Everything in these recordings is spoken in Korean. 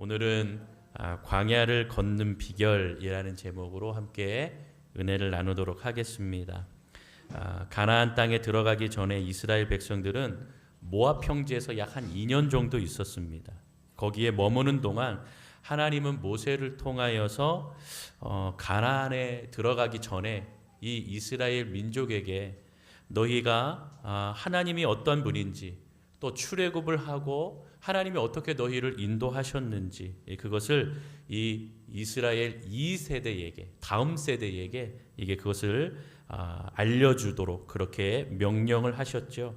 오늘은 광야를 걷는 비결이라는 제목으로 함께 은혜를 나누도록 하겠습니다. 가나안 땅에 들어가기 전에 이스라엘 백성들은 모압 평지에서 약 한 2년 정도 있었습니다. 거기에 머무는 동안 하나님은 모세를 통하여서 가나안에 들어가기 전에 이 이스라엘 민족에게 너희가 하나님이 어떤 분인지 또 출애굽을 하고 하나님이 어떻게 너희를 인도하셨는지 그것을 이 이스라엘 2세대에게 다음 세대에게 그것을 알려주도록 그렇게 명령을 하셨죠.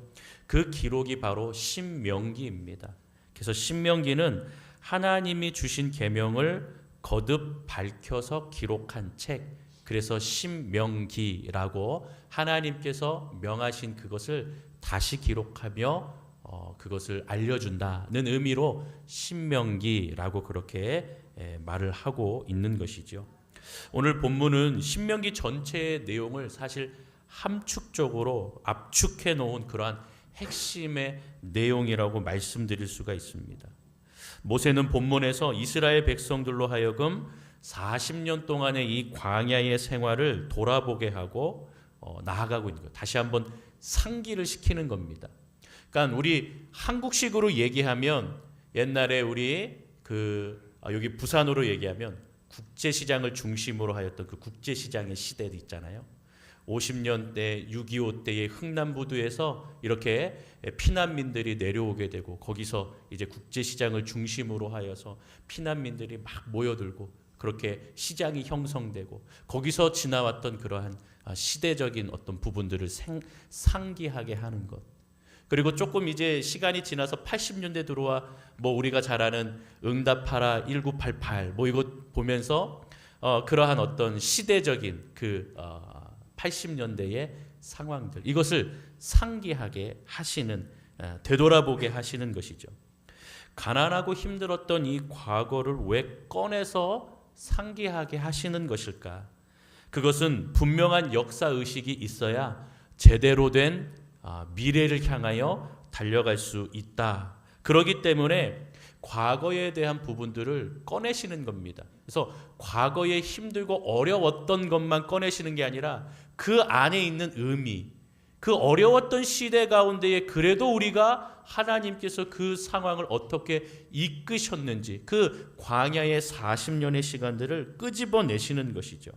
그 기록이 바로 신명기입니다. 그래서 신명기는 하나님이 주신 계명을 거듭 밝혀서 기록한 책, 그래서 신명기라고 하나님께서 명하신 그것을 다시 기록하며 그것을 알려준다는 의미로 신명기라고 그렇게 말을 하고 있는 것이죠. 오늘 본문은 신명기 전체의 내용을 사실 함축적으로 압축해 놓은 그러한 핵심의 내용이라고 말씀드릴 수가 있습니다. 모세는 본문에서 이스라엘 백성들로 하여금 40년 동안의 이 광야의 생활을 돌아보게 하고 나아가고 있는 것, 다시 한번 상기를 시키는 겁니다. 그러니까 우리 한국식으로 얘기하면 옛날에 우리 여기 부산으로 얘기하면 국제시장을 중심으로 하였던 그 국제시장의 시대도 있잖아요. 50년대 6.25 때의 흥남부두에서 이렇게 피난민들이 내려오게 되고 거기서 이제 국제시장을 중심으로 하여서 피난민들이 막 모여들고 그렇게 시장이 형성되고 거기서 지나왔던 그러한 시대적인 어떤 부분들을 상기하게 하는 것. 그리고 조금 이제 시간이 지나서 80년대 들어와 우리가 잘 아는 응답하라 1988 이거 보면서 그러한 어떤 시대적인 80년대의 상황들, 이것을 상기하게 하시는, 되돌아보게 하시는 것이죠. 가난하고 힘들었던 이 과거를 왜 꺼내서 상기하게 하시는 것일까? 그것은 분명한 역사의식이 있어야 제대로 된 미래를 향하여 달려갈 수 있다. 그렇기 때문에 과거에 대한 부분들을 꺼내시는 겁니다. 그래서 과거에 힘들고 어려웠던 것만 꺼내시는 게 아니라 그 안에 있는 의미, 그 어려웠던 시대 가운데에 그래도 우리가 하나님께서 그 상황을 어떻게 이끄셨는지 그 광야의 40년의 시간들을 끄집어내시는 것이죠.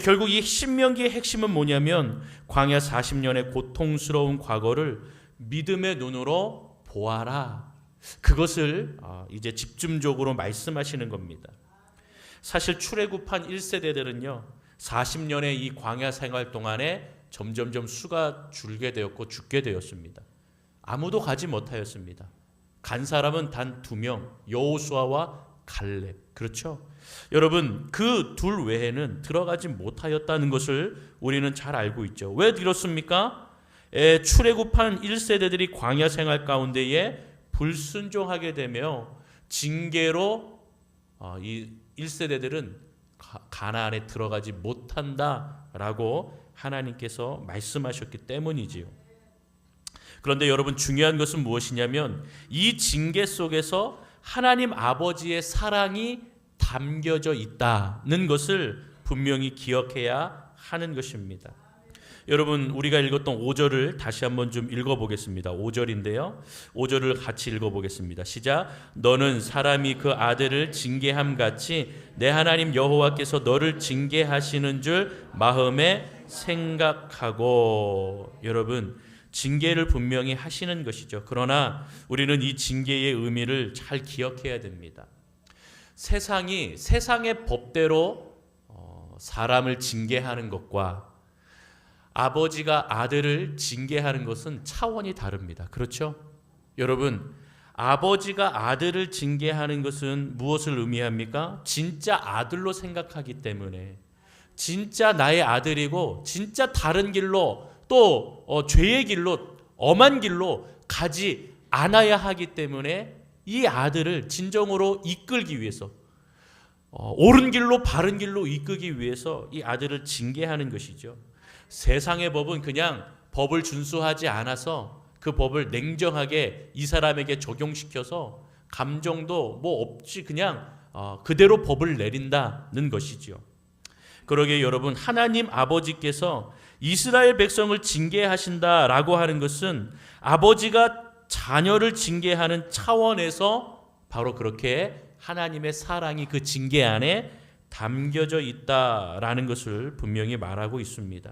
결국 이 신명기의 핵심은 뭐냐면 광야 40년의 고통스러운 과거를 믿음의 눈으로 보아라. 그것을 이제 집중적으로 말씀하시는 겁니다. 사실 출애굽한 1세대들은요 40년의 이 광야 생활 동안에 점점점 수가 줄게 되었고 죽게 되었습니다. 아무도 가지 못하였습니다. 간 사람은 단 2명, 여호수아와 갈렙. 그렇죠? 여러분, 그 둘 외에는 들어가지 못하였다는 것을 우리는 잘 알고 있죠. 왜 그렇습니까? 출애굽한 1세대들이 광야 생활 가운데에 불순종하게 되며 징계로 이 1세대들은 가나안에 들어가지 못한다라고 하나님께서 말씀하셨기 때문이지요. 그런데 여러분, 중요한 것은 무엇이냐면 이 징계 속에서 하나님 아버지의 사랑이 담겨져 있다는 것을 분명히 기억해야 하는 것입니다. 여러분, 우리가 읽었던 5절을 다시 한번 좀 읽어보겠습니다. 5절인데요. 5절을 같이 읽어보겠습니다. 시작. 너는 사람이 그 아들을 징계함 같이 내 하나님 여호와께서 너를 징계하시는 줄 마음에 생각하고. 여러분, 징계를 분명히 하시는 것이죠. 그러나 우리는 이 징계의 의미를 잘 기억해야 됩니다. 세상의 법대로 사람을 징계하는 것과 아버지가 아들을 징계하는 것은 차원이 다릅니다. 그렇죠? 여러분, 아버지가 아들을 징계하는 것은 무엇을 의미합니까? 진짜 아들로 생각하기 때문에, 진짜 나의 아들이고 진짜 다른 길로 또 죄의 길로, 엄한 길로 가지 않아야 하기 때문에 이 아들을 진정으로 이끌기 위해서, 옳은 길로 바른 길로 이끌기 위해서 이 아들을 징계하는 것이죠. 세상의 법은 그냥 법을 준수하지 않아서 그 법을 냉정하게 이 사람에게 적용시켜서 감정도 뭐 없이 그냥 그대로 법을 내린다는 것이지요. 그러게 여러분, 하나님 아버지께서 이스라엘 백성을 징계하신다라고 하는 것은 아버지가 자녀를 징계하는 차원에서 바로 그렇게 하나님의 사랑이 그 징계 안에 담겨져 있다라는 것을 분명히 말하고 있습니다.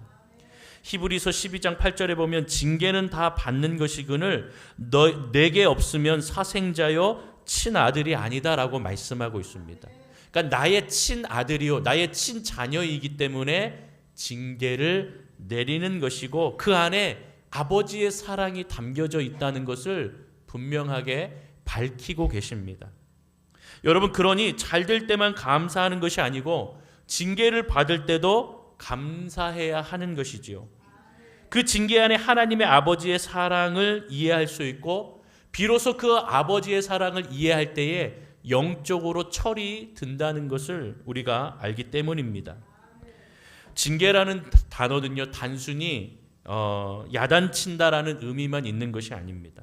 히브리서 12장 8절에 보면 징계는 다 받는 것이거늘 내게 없으면 사생자요 친아들이 아니다라고 말씀하고 있습니다. 그러니까 나의 친아들이요 나의 친자녀이기 때문에 징계를 내리는 것이고 그 안에 아버지의 사랑이 담겨져 있다는 것을 분명하게 밝히고 계십니다. 여러분, 그러니 잘 될 때만 감사하는 것이 아니고 징계를 받을 때도 감사해야 하는 것이지요. 그 징계 안에 하나님의 아버지의 사랑을 이해할 수 있고 비로소 그 아버지의 사랑을 이해할 때에 영적으로 철이 든다는 것을 우리가 알기 때문입니다. 징계라는 단어는요, 단순히 야단친다라는 의미만 있는 것이 아닙니다.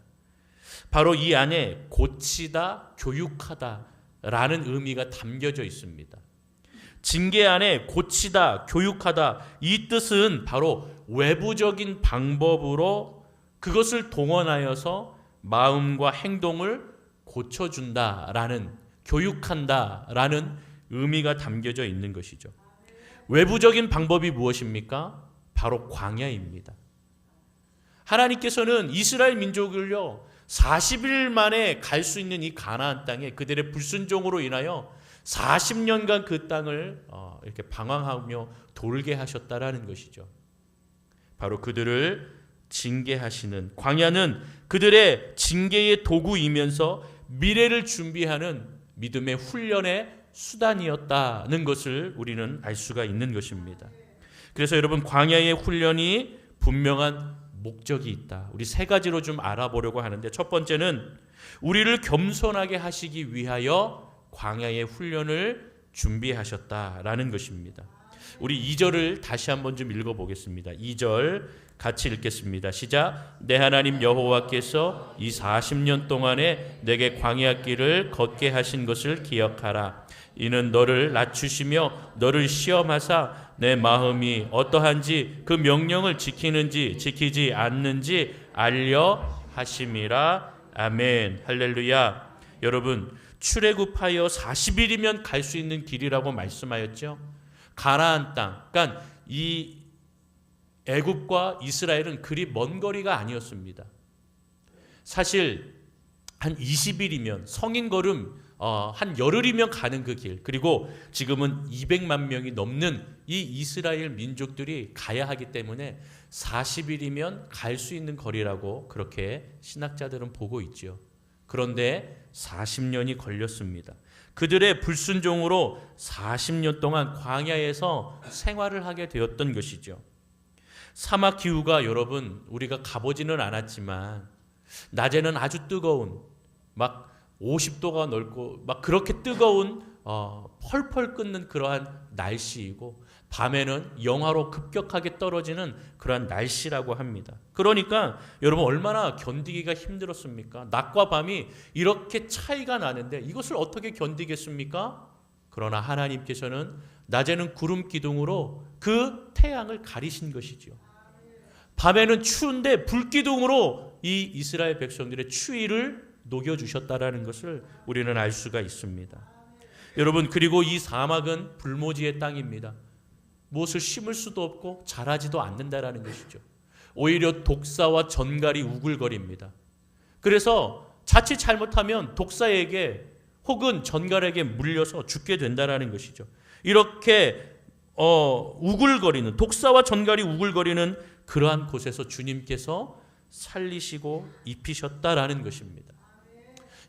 바로 이 안에 고치다, 교육하다라는 의미가 담겨져 있습니다. 징계 안에 고치다, 교육하다, 이 뜻은 바로 외부적인 방법으로 그것을 동원하여서 마음과 행동을 고쳐준다라는, 교육한다라는 의미가 담겨져 있는 것이죠. 외부적인 방법이 무엇입니까? 바로 광야입니다. 하나님께서는 이스라엘 민족을요 40일 만에 갈 수 있는 이 가나안 땅에 그들의 불순종으로 인하여 40년간 그 땅을 이렇게 방황하며 돌게 하셨다라는 것이죠. 바로 그들을 징계하시는, 광야는 그들의 징계의 도구이면서 미래를 준비하는 믿음의 훈련의 수단이었다는 것을 우리는 알 수가 있는 것입니다. 그래서 여러분, 광야의 훈련이 분명한 목적이 있다. 우리 세 가지로 좀 알아보려고 하는데, 첫 번째는 우리를 겸손하게 하시기 위하여 광야의 훈련을 준비하셨다라는 것입니다. 우리 2절을 다시 한번 좀 읽어보겠습니다. 2절 같이 읽겠습니다. 시작. 내 하나님 여호와께서 이 40년 동안에 내게 광야 길을 걷게 하신 것을 기억하라. 이는 너를 낮추시며 너를 시험하사 내 마음이 어떠한지 그 명령을 지키는지 지키지 않는지 알려 하심이라. 아멘. 할렐루야. 여러분, 출애굽하여 40일이면 갈 수 있는 길이라고 말씀하였죠. 가나안 땅, 그러니까 이 애굽과 이스라엘은 그리 먼 거리가 아니었습니다. 사실 한 20일이면, 성인 걸음 한 열흘이면 가는 그 길, 그리고 지금은 200만 명이 넘는 이 이스라엘 민족들이 가야 하기 때문에 40일이면 갈 수 있는 거리라고 그렇게 신학자들은 보고 있죠. 그런데 40년이 걸렸습니다. 그들의 불순종으로 40년 동안 광야에서 생활을 하게 되었던 것이죠. 사막 기후가 여러분, 우리가 가보지는 않았지만 낮에는 아주 뜨거운, 막 50도가 넘고 막 그렇게 뜨거운 펄펄 끓는 그러한 날씨이고, 밤에는 영하로 급격하게 떨어지는 그러한 날씨라고 합니다. 그러니까 여러분, 얼마나 견디기가 힘들었습니까? 낮과 밤이 이렇게 차이가 나는데 이것을 어떻게 견디겠습니까? 그러나 하나님께서는 낮에는 구름 기둥으로 그 태양을 가리신 것이죠. 밤에는 추운데 불기둥으로 이 이스라엘 백성들의 추위를 녹여주셨다라는 것을 우리는 알 수가 있습니다. 여러분, 그리고 이 사막은 불모지의 땅입니다. 무엇을 심을 수도 없고 자라지도 않는다라는 것이죠. 오히려 독사와 전갈이 우글거립니다. 그래서 자칫 잘못하면 독사에게 혹은 전갈에게 물려서 죽게 된다라는 것이죠. 이렇게 우글거리는, 독사와 전갈이 우글거리는 그러한 곳에서 주님께서 살리시고 입히셨다라는 것입니다.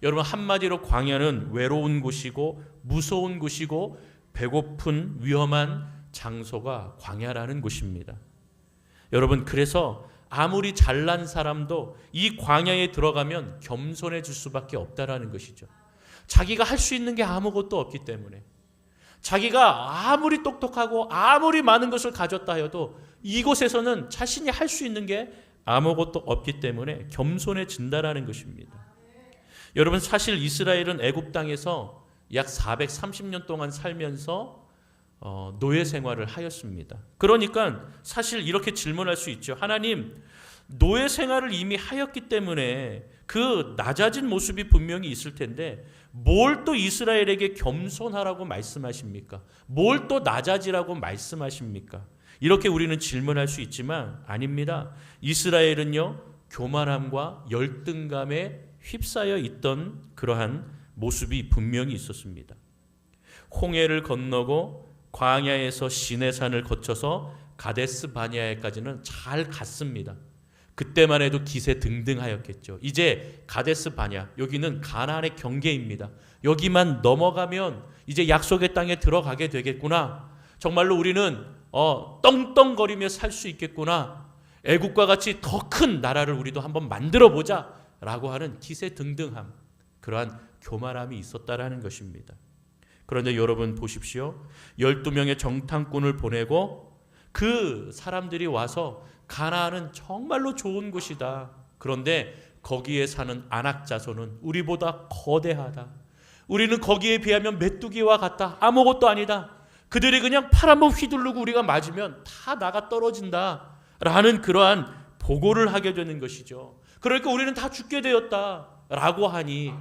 여러분, 한마디로 광야는 외로운 곳이고 무서운 곳이고 배고픈 위험한 장소가 광야라는 곳입니다. 여러분, 그래서 아무리 잘난 사람도 이 광야에 들어가면 겸손해질 수밖에 없다라는 것이죠. 자기가 할 수 있는 게 아무것도 없기 때문에, 자기가 아무리 똑똑하고 아무리 많은 것을 가졌다 해도 이곳에서는 자신이 할 수 있는 게 아무것도 없기 때문에 겸손해진다라는 것입니다. 여러분, 사실 이스라엘은 애굽 땅에서 약 430년 동안 살면서 노예 생활을 하였습니다. 그러니까 사실 이렇게 질문할 수 있죠. 하나님, 노예 생활을 이미 하였기 때문에 그 낮아진 모습이 분명히 있을 텐데 뭘 또 이스라엘에게 겸손하라고 말씀하십니까? 뭘 또 낮아지라고 말씀하십니까? 이렇게 우리는 질문할 수 있지만 아닙니다. 이스라엘은요, 교만함과 열등감에 휩싸여 있던 그러한 모습이 분명히 있었습니다. 홍해를 건너고 광야에서 시내산을 거쳐서 가데스 바네아에까지는 잘 갔습니다. 그때만 해도 기세등등하였겠죠. 이제 가데스 바네아, 여기는 가나안의 경계입니다. 여기만 넘어가면 이제 약속의 땅에 들어가게 되겠구나. 정말로 우리는 떵떵거리며 살 수 있겠구나. 애국과 같이 더 큰 나라를 우리도 한번 만들어 보자 라고 하는 기세등등함, 그러한 교만함이 있었다라는 것입니다. 그런데 여러분 보십시오. 12명의 정탐꾼을 보내고 그 사람들이 와서 가나안은 정말로 좋은 곳이다. 그런데 거기에 사는 아낙 자손은 우리보다 거대하다. 우리는 거기에 비하면 메뚜기와 같다. 아무것도 아니다. 그들이 그냥 팔 한번 휘두르고 우리가 맞으면 다 나가 떨어진다. 라는 그러한 보고를 하게 되는 것이죠. 그러니까 우리는 다 죽게 되었다. 라고 하니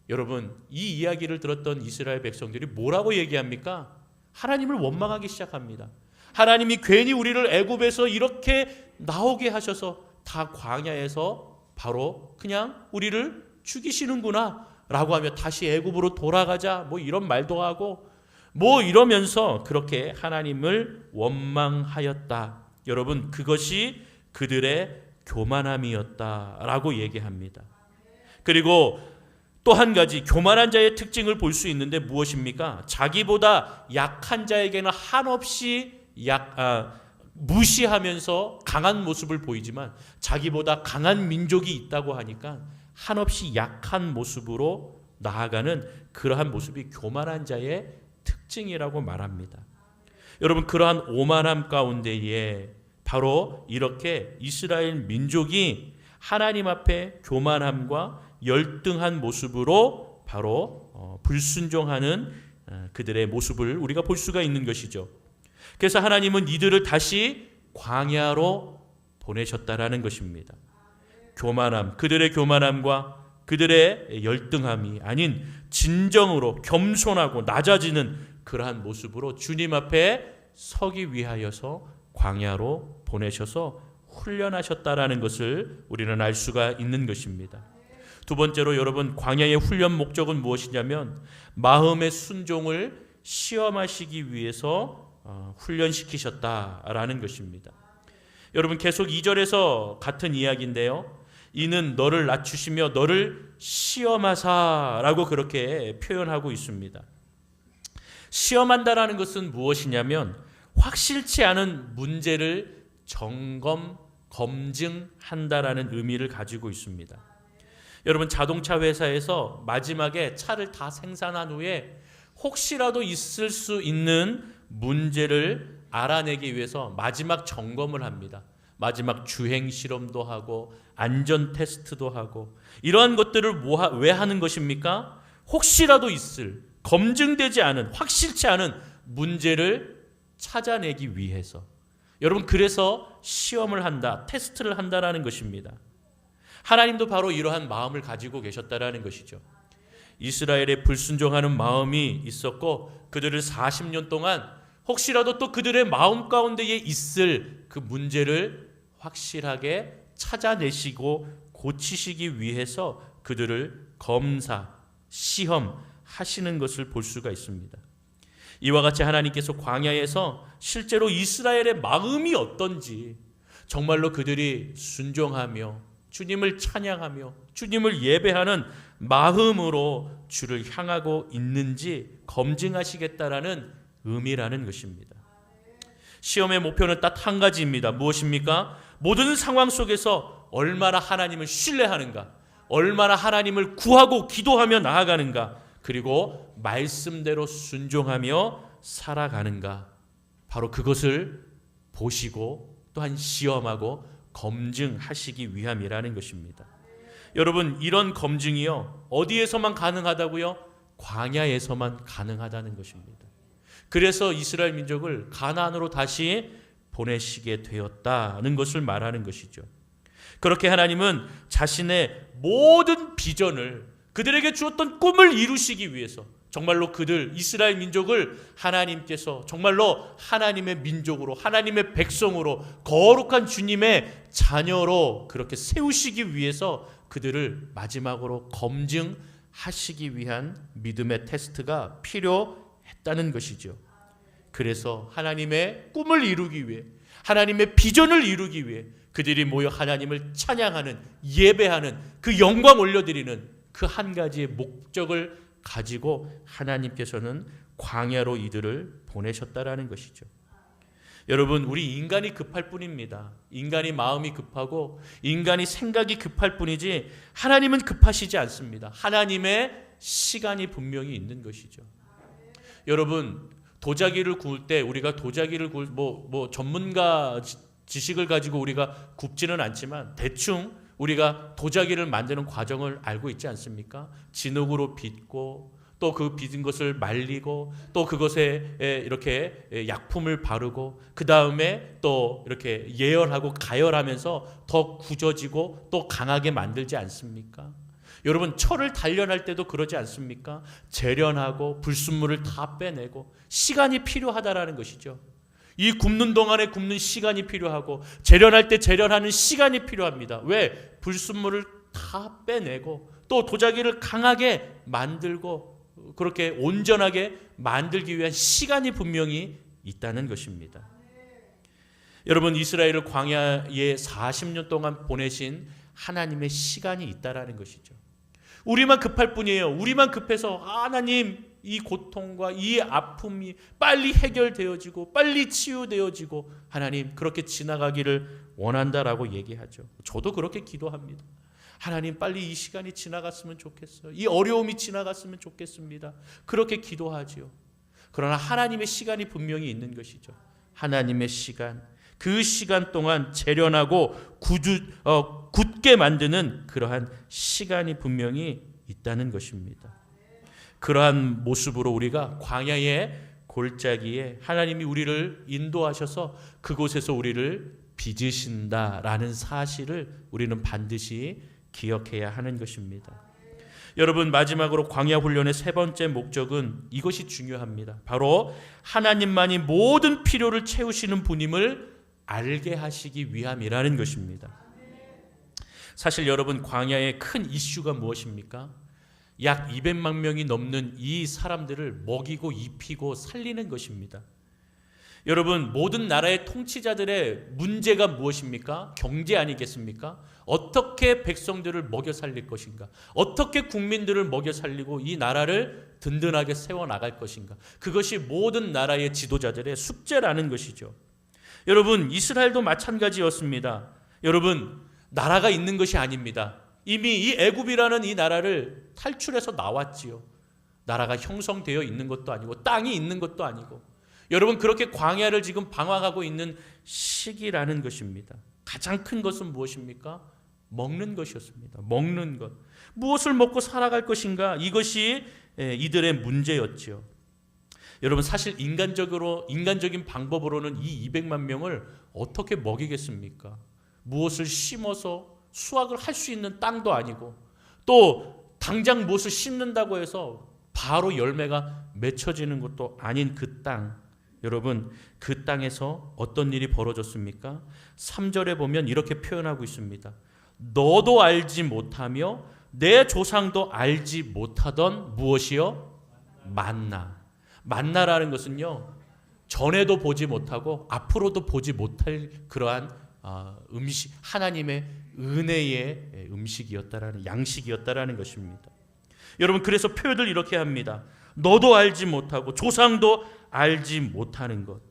여러분, 이 이야기를 들었던 이스라엘 백성들이 뭐라고 얘기합니까? 하나님을 원망하기 시작합니다. 하나님이 괜히 우리를 애굽에서 이렇게 나오게 하셔서 다 광야에서 바로 그냥 우리를 죽이시는구나 라고 하며 다시 애굽으로 돌아가자 뭐 이런 말도 하고 뭐 이러면서 그렇게 하나님을 원망하였다. 여러분, 그것이 그들의 교만함이었다라고 얘기합니다. 그리고 또 한 가지 교만한 자의 특징을 볼 수 있는데 무엇입니까? 자기보다 약한 자에게는 한없이 무시하면서 강한 모습을 보이지만 자기보다 강한 민족이 있다고 하니까 한없이 약한 모습으로 나아가는 그러한 모습이 교만한 자의 특징이라고 말합니다. 여러분, 그러한 오만함 가운데에 바로 이렇게 이스라엘 민족이 하나님 앞에 교만함과 열등한 모습으로 바로 불순종하는 그들의 모습을 우리가 볼 수가 있는 것이죠. 그래서 하나님은 이들을 다시 광야로 보내셨다라는 것입니다. 교만함, 그들의 교만함과 그들의 열등함이 아닌 진정으로 겸손하고 낮아지는 그러한 모습으로 주님 앞에 서기 위하여서 광야로 보내셔서 훈련하셨다라는 것을 우리는 알 수가 있는 것입니다. 두 번째로 여러분, 광야의 훈련 목적은 무엇이냐면 마음의 순종을 시험하시기 위해서 훈련시키셨다라는 것입니다. 여러분, 계속 2절에서 같은 이야기인데요. 이는 너를 낮추시며 너를 시험하사라고 그렇게 표현하고 있습니다. 시험한다라는 것은 무엇이냐면 확실치 않은 문제를 검증한다라는 의미를 가지고 있습니다. 여러분, 자동차 회사에서 마지막에 차를 다 생산한 후에 혹시라도 있을 수 있는 문제를 알아내기 위해서 마지막 점검을 합니다. 마지막 주행 실험도 하고 안전 테스트도 하고 이러한 것들을 왜 하는 것입니까? 혹시라도 있을 검증되지 않은 확실치 않은 문제를 찾아내기 위해서. 여러분, 그래서 시험을 한다, 테스트를 한다라는 것입니다. 하나님도 바로 이러한 마음을 가지고 계셨다라는 것이죠. 이스라엘의 불순종하는 마음이 있었고 그들을 40년 동안 혹시라도 또 그들의 마음 가운데에 있을 그 문제를 확실하게 찾아내시고 고치시기 위해서 그들을 검사, 시험하시는 것을 볼 수가 있습니다. 이와 같이 하나님께서 광야에서 실제로 이스라엘의 마음이 어떤지, 정말로 그들이 순종하며 주님을 찬양하며 주님을 예배하는 마음으로 주를 향하고 있는지 검증하시겠다라는 의미라는 것입니다. 시험의 목표는 딱 한 가지입니다. 무엇입니까? 모든 상황 속에서 얼마나 하나님을 신뢰하는가, 얼마나 하나님을 구하고 기도하며 나아가는가, 그리고 말씀대로 순종하며 살아가는가, 바로 그것을 보시고 또한 시험하고 검증하시기 위함이라는 것입니다. 여러분, 이런 검증이요, 어디에서만 가능하다고요? 광야에서만 가능하다는 것입니다. 그래서 이스라엘 민족을 가나안으로 다시 보내시게 되었다는 것을 말하는 것이죠. 그렇게 하나님은 자신의 모든 비전을, 그들에게 주었던 꿈을 이루시기 위해서 정말로 그들 이스라엘 민족을 하나님께서 정말로 하나님의 민족으로, 하나님의 백성으로, 거룩한 주님의 자녀로 그렇게 세우시기 위해서 그들을 마지막으로 검증하시기 위한 믿음의 테스트가 필요했다는 것이죠. 그래서 하나님의 꿈을 이루기 위해, 하나님의 비전을 이루기 위해 그들이 모여 하나님을 찬양하는, 예배하는, 그 영광 올려드리는 그 한 가지의 목적을 가지고 하나님께서는 광야로 이들을 보내셨다라는 것이죠. 여러분, 우리 인간이 급할 뿐입니다. 인간이 마음이 급하고 인간이 생각이 급할 뿐이지 하나님은 급하시지 않습니다. 하나님의 시간이 분명히 있는 것이죠. 여러분, 도자기를 구울 때 우리가 도자기를 구울 전문가 지식을 가지고 우리가 굽지는 않지만 대충 우리가 도자기를 만드는 과정을 알고 있지 않습니까? 진흙으로 빚고 또 그 빚은 것을 말리고 또 그것에 이렇게 약품을 바르고 그 다음에 또 이렇게 예열하고 가열하면서 더 굳어지고 또 강하게 만들지 않습니까? 여러분, 철을 단련할 때도 그러지 않습니까? 재련하고 불순물을 다 빼내고 시간이 필요하다라는 것이죠. 이 굽는 동안에 굽는 시간이 필요하고 재련할 때 재련하는 시간이 필요합니다. 왜? 불순물을 다 빼내고 또 도자기를 강하게 만들고 그렇게 온전하게 만들기 위한 시간이 분명히 있다는 것입니다. 여러분, 이스라엘을 광야에 40년 동안 보내신 하나님의 시간이 있다라는 것이죠. 우리만 급할 뿐이에요. 우리만 급해서 하나님, 이 고통과 이 아픔이 빨리 해결되어지고 빨리 치유되어지고 하나님 그렇게 지나가기를 원한다라고 얘기하죠. 저도 그렇게 기도합니다. 하나님, 빨리 이 시간이 지나갔으면 좋겠어요. 이 어려움이 지나갔으면 좋겠습니다. 그렇게 기도하지요. 그러나 하나님의 시간이 분명히 있는 것이죠. 하나님의 시간, 그 시간 동안 재련하고 굳게 만드는 그러한 시간이 분명히 있다는 것입니다. 그러한 모습으로 우리가 광야의 골짜기에 하나님이 우리를 인도하셔서 그곳에서 우리를 빚으신다라는 사실을 우리는 반드시 기억해야 하는 것입니다. 여러분, 마지막으로 광야 훈련의 세 번째 목적은 이것이 중요합니다. 바로 하나님만이 모든 필요를 채우시는 분임을 알게 하시기 위함이라는 것입니다. 사실 여러분, 광야의 큰 이슈가 무엇입니까? 약 200만 명이 넘는 이 사람들을 먹이고 입히고 살리는 것입니다. 여러분, 모든 나라의 통치자들의 문제가 무엇입니까? 경제 아니겠습니까? 어떻게 백성들을 먹여 살릴 것인가? 어떻게 국민들을 먹여 살리고 이 나라를 든든하게 세워나갈 것인가? 그것이 모든 나라의 지도자들의 숙제라는 것이죠. 여러분, 이스라엘도 마찬가지였습니다. 여러분, 나라가 있는 것이 아닙니다. 이미 이 애굽이라는 이 나라를 탈출해서 나왔지요. 나라가 형성되어 있는 것도 아니고 땅이 있는 것도 아니고, 여러분, 그렇게 광야를 지금 방황하고 있는 시기라는 것입니다. 가장 큰 것은 무엇입니까? 먹는 것이었습니다. 먹는 것. 무엇을 먹고 살아갈 것인가? 이것이 이들의 문제였지요. 여러분, 사실 인간적인 방법으로는 이 200만 명을 어떻게 먹이겠습니까? 무엇을 심어서 수확을 할 수 있는 땅도 아니고, 또 당장 무엇을 심는다고 해서 바로 열매가 맺혀지는 것도 아닌 그 땅. 여러분, 그 땅에서 어떤 일이 벌어졌습니까? 3절에 보면 이렇게 표현하고 있습니다. 너도 알지 못하며 내 조상도 알지 못하던 무엇이요? 만나. 만나라는 것은요, 전에도 보지 못하고 앞으로도 보지 못할 그러한 음식, 하나님의 은혜의 음식이었다라는, 양식이었다라는 것입니다. 여러분, 그래서 표현을 이렇게 합니다. 너도 알지 못하고 조상도 알지 못하는 것.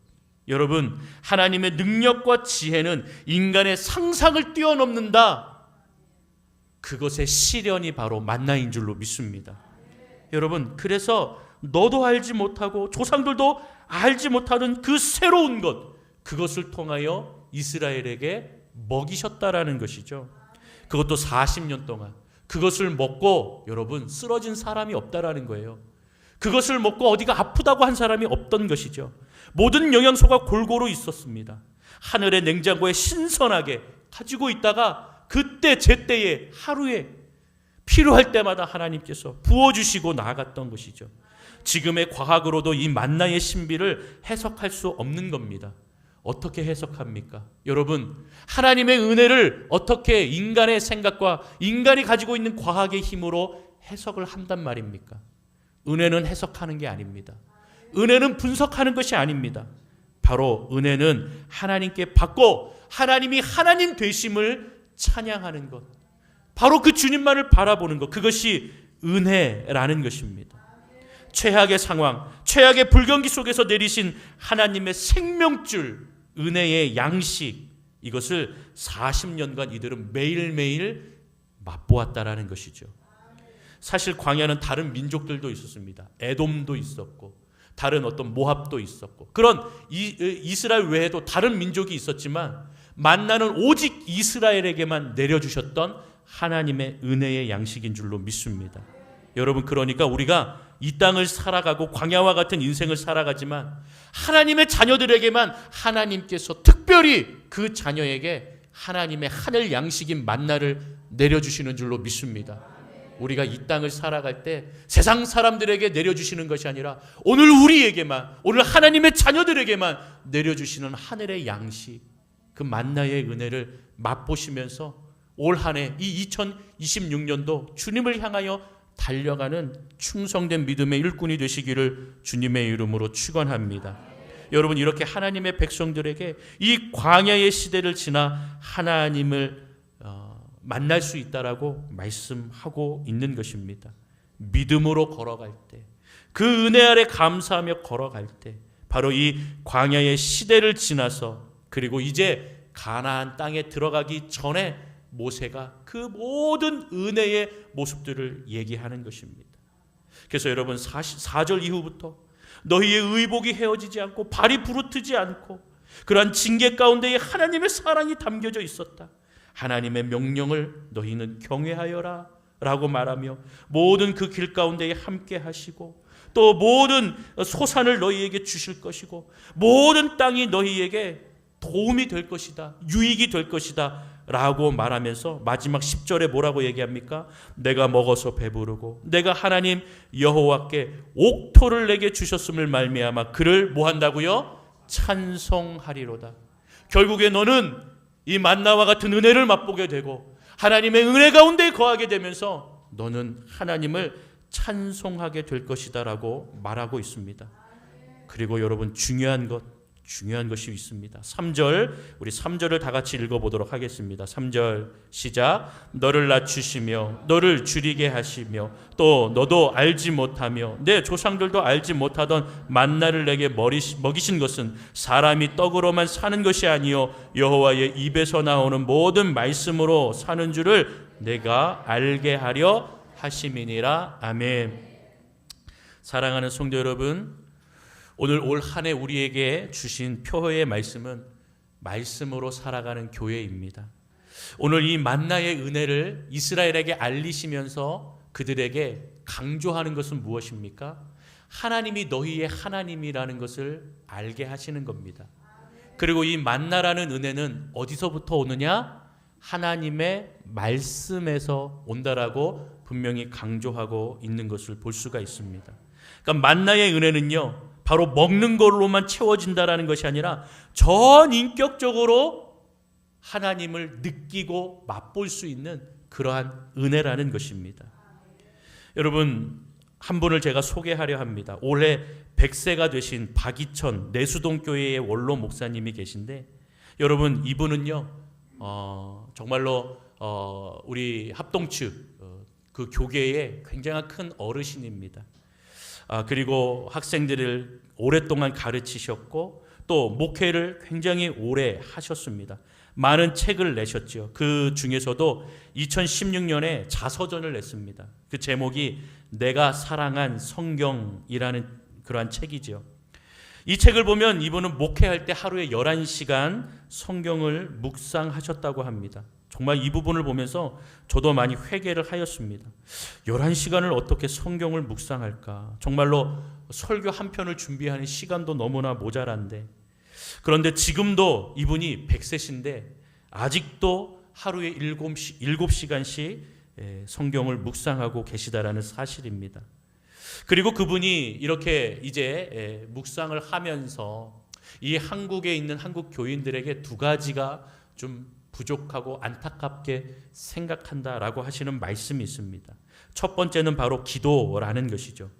여러분, 하나님의 능력과 지혜는 인간의 상상을 뛰어넘는다. 그것의 실현이 바로 만나인 줄로 믿습니다. 여러분, 그래서 너도 알지 못하고 조상들도 알지 못하던 그 새로운 것, 그것을 통하여 이스라엘에게 먹이셨다라는 것이죠. 그것도 40년 동안. 그것을 먹고 여러분 쓰러진 사람이 없다라는 거예요. 그것을 먹고 어디가 아프다고 한 사람이 없던 것이죠. 모든 영양소가 골고루 있었습니다. 하늘의 냉장고에 신선하게 가지고 있다가 그때 제때에 하루에 필요할 때마다 하나님께서 부어주시고 나아갔던 것이죠. 지금의 과학으로도 이 만나의 신비를 해석할 수 없는 겁니다. 어떻게 해석합니까? 여러분, 하나님의 은혜를 어떻게 인간의 생각과 인간이 가지고 있는 과학의 힘으로 해석을 한단 말입니까? 은혜는 해석하는 게 아닙니다. 은혜는 분석하는 것이 아닙니다. 바로 은혜는 하나님께 받고 하나님이 하나님 되심을 찬양하는 것, 바로 그 주님만을 바라보는 것, 그것이 은혜라는 것입니다. 최악의 상황, 최악의 불경기 속에서 내리신 하나님의 생명줄, 은혜의 양식, 이것을 40년간 이들은 매일매일 맛보았다라는 것이죠. 사실 광야는 다른 민족들도 있었습니다. 에돔도 있었고 다른 어떤 모압도 있었고 그런 이스라엘 외에도 다른 민족이 있었지만 만나는 오직 이스라엘에게만 내려주셨던 하나님의 은혜의 양식인 줄로 믿습니다. 여러분, 그러니까 우리가 이 땅을 살아가고 광야와 같은 인생을 살아가지만 하나님의 자녀들에게만 하나님께서 특별히 그 자녀에게 하나님의 하늘 양식인 만나를 내려주시는 줄로 믿습니다. 우리가 이 땅을 살아갈 때 세상 사람들에게 내려주시는 것이 아니라 오늘 우리에게만, 오늘 하나님의 자녀들에게만 내려주시는 하늘의 양식, 그 만나의 은혜를 맛보시면서 올 한 해 이 2026년도 주님을 향하여 달려가는 충성된 믿음의 일꾼이 되시기를 주님의 이름으로 축원합니다. 여러분, 이렇게 하나님의 백성들에게 이 광야의 시대를 지나 하나님을 만날 수 있다라고 말씀하고 있는 것입니다. 믿음으로 걸어갈 때, 그 은혜 아래 감사하며 걸어갈 때, 바로 이 광야의 시대를 지나서 그리고 이제 가나안 땅에 들어가기 전에 모세가 그 모든 은혜의 모습들을 얘기하는 것입니다. 그래서 여러분 4절 이후부터 너희의 의복이 헤어지지 않고 발이 부르트지 않고 그러한 징계 가운데에 하나님의 사랑이 담겨져 있었다. 하나님의 명령을 너희는 경외하여라 라고 말하며 모든 그 길 가운데에 함께 하시고 또 모든 소산을 너희에게 주실 것이고 모든 땅이 너희에게 도움이 될 것이다, 유익이 될 것이다 라고 말하면서 마지막 10절에 뭐라고 얘기합니까? 내가 먹어서 배부르고 내가 하나님 여호와께 옥토를 내게 주셨음을 말미암아 그를 뭐 한다고요? 찬송하리로다. 결국에 너는 이 만나와 같은 은혜를 맛보게 되고 하나님의 은혜 가운데 거하게 되면서 너는 하나님을 찬송하게 될 것이다 라고 말하고 있습니다. 그리고 여러분, 중요한 것이 있습니다. 3절, 우리 3절을 다 같이 읽어보도록 하겠습니다. 3절 시작. 너를 낮추시며 너를 줄이게 하시며 또 너도 알지 못하며 내 조상들도 알지 못하던 만나를 내게 먹이신 것은 사람이 떡으로만 사는 것이 아니요 여호와의 입에서 나오는 모든 말씀으로 사는 줄을 내가 알게 하려 하심이니라. 아멘. 사랑하는 성도 여러분, 오늘 올 한 해 우리에게 주신 표의 말씀은 말씀으로 살아가는 교회입니다. 오늘 이 만나의 은혜를 이스라엘에게 알리시면서 그들에게 강조하는 것은 무엇입니까? 하나님이 너희의 하나님이라는 것을 알게 하시는 겁니다. 그리고 이 만나라는 은혜는 어디서부터 오느냐? 하나님의 말씀에서 온다라고 분명히 강조하고 있는 것을 볼 수가 있습니다. 그러니까 만나의 은혜는요, 바로 먹는 걸로만 채워진다라는 것이 아니라 전인격적으로 하나님을 느끼고 맛볼 수 있는 그러한 은혜라는 것입니다. 여러분, 한 분을 제가 소개하려 합니다. 올해 100세가 되신 박이천 내수동교회의 원로 목사님이 계신데, 여러분, 이분은요 정말로 우리 합동측 그 교계의 굉장히 큰 어르신입니다. 그리고 학생들을 오랫동안 가르치셨고 또 목회를 굉장히 오래 하셨습니다. 많은 책을 내셨죠. 그 중에서도 2016년에 자서전을 냈습니다. 그 제목이 내가 사랑한 성경이라는 그러한 책이죠. 이 책을 보면 이분은 목회할 때 하루에 11시간 성경을 묵상하셨다고 합니다. 정말 이 부분을 보면서 저도 많이 회개를 하였습니다. 11시간을 어떻게 성경을 묵상할까? 정말로 설교 한 편을 준비하는 시간도 너무나 모자란데, 그런데 지금도 이분이 100세신데 아직도 하루에 7시간씩 성경을 묵상하고 계시다라는 사실입니다. 그리고 그분이 이렇게 이제 묵상을 하면서 이 한국에 있는 한국 교인들에게 두 가지가 좀 부족하고 안타깝게 생각한다라고 하시는 말씀이 있습니다. 첫 번째는 바로 기도라는 것이죠.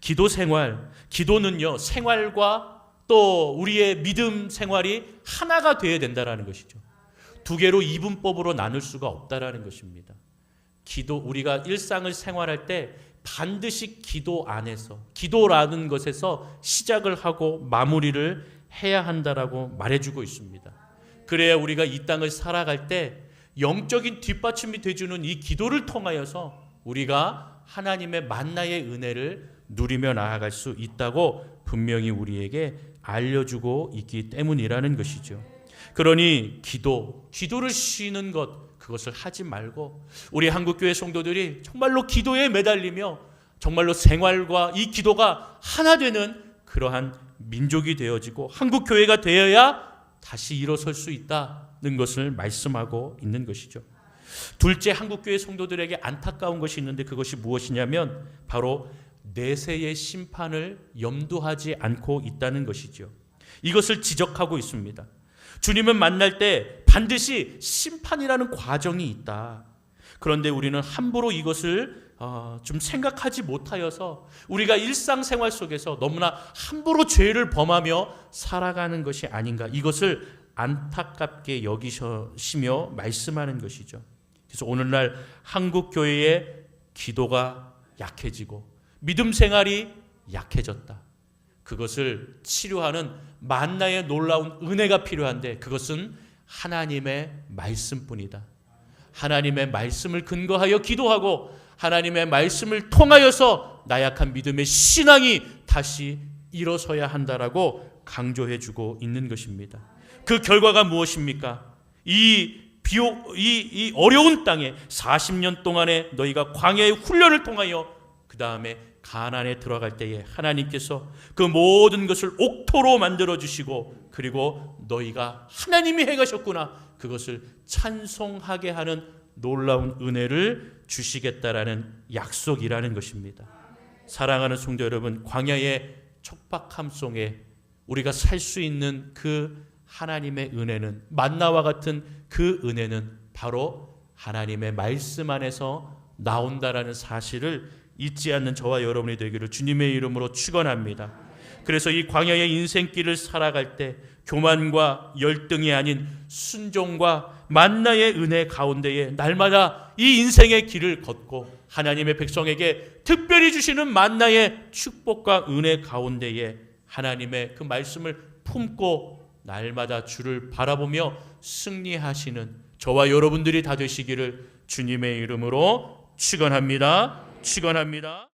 기도 생활, 기도는요, 생활과 또 우리의 믿음 생활이 하나가 되어야 된다라는 것이죠. 두 개로 이분법으로 나눌 수가 없다라는 것입니다. 우리가 일상을 생활할 때 반드시 기도 안에서, 기도라는 것에서 시작을 하고 마무리를 해야 한다라고 말해주고 있습니다. 그래야 우리가 이 땅을 살아갈 때 영적인 뒷받침이 되주는 이 기도를 통하여서 우리가 하나님의 만나의 은혜를 누리며 나아갈 수 있다고 분명히 우리에게 알려주고 있기 때문이라는 것이죠. 그러니 기도를 쉬는 것, 그것을 하지 말고 우리 한국교회 성도들이 정말로 기도에 매달리며 정말로 생활과 이 기도가 하나 되는 그러한 민족이 되어지고 한국교회가 되어야 다시 일어설 수 있다는 것을 말씀하고 있는 것이죠. 둘째, 한국교회 성도들에게 안타까운 것이 있는데 그것이 무엇이냐면 바로 내세의 심판을 염두하지 않고 있다는 것이죠. 이것을 지적하고 있습니다. 주님을 만날 때 반드시 심판이라는 과정이 있다. 그런데 우리는 함부로 이것을 좀 생각하지 못하여서 우리가 일상생활 속에서 너무나 함부로 죄를 범하며 살아가는 것이 아닌가, 이것을 안타깝게 여기시며 말씀하는 것이죠. 그래서 오늘날 한국교회의 기도가 약해지고 믿음 생활이 약해졌다. 그것을 치료하는 만나의 놀라운 은혜가 필요한데 그것은 하나님의 말씀뿐이다. 하나님의 말씀을 근거하여 기도하고 하나님의 말씀을 통하여서 나약한 믿음의 신앙이 다시 일어서야 한다라고 강조해주고 있는 것입니다. 그 결과가 무엇입니까? 이 어려운 땅에 40년 동안에 너희가 광야의 훈련을 통하여 그 다음에 가나안에 들어갈 때에 하나님께서 그 모든 것을 옥토로 만들어 주시고 그리고 너희가 하나님이 해가셨구나, 그것을 찬송하게 하는 놀라운 은혜를 주시겠다라는 약속이라는 것입니다. 사랑하는 성도 여러분, 광야의 촉박함 속에 우리가 살 수 있는 그 하나님의 은혜는, 만나와 같은 그 은혜는 바로 하나님의 말씀 안에서 나온다라는 사실을 잊지 않는 저와 여러분이 되기를 주님의 이름으로 축원합니다. 그래서 이 광야의 인생길을 살아갈 때 교만과 열등이 아닌 순종과 만나의 은혜 가운데에 날마다 이 인생의 길을 걷고 하나님의 백성에게 특별히 주시는 만나의 축복과 은혜 가운데에 하나님의 그 말씀을 품고 날마다 주를 바라보며 승리하시는 저와 여러분들이 다 되시기를 주님의 이름으로 축원합니다. 축원합니다.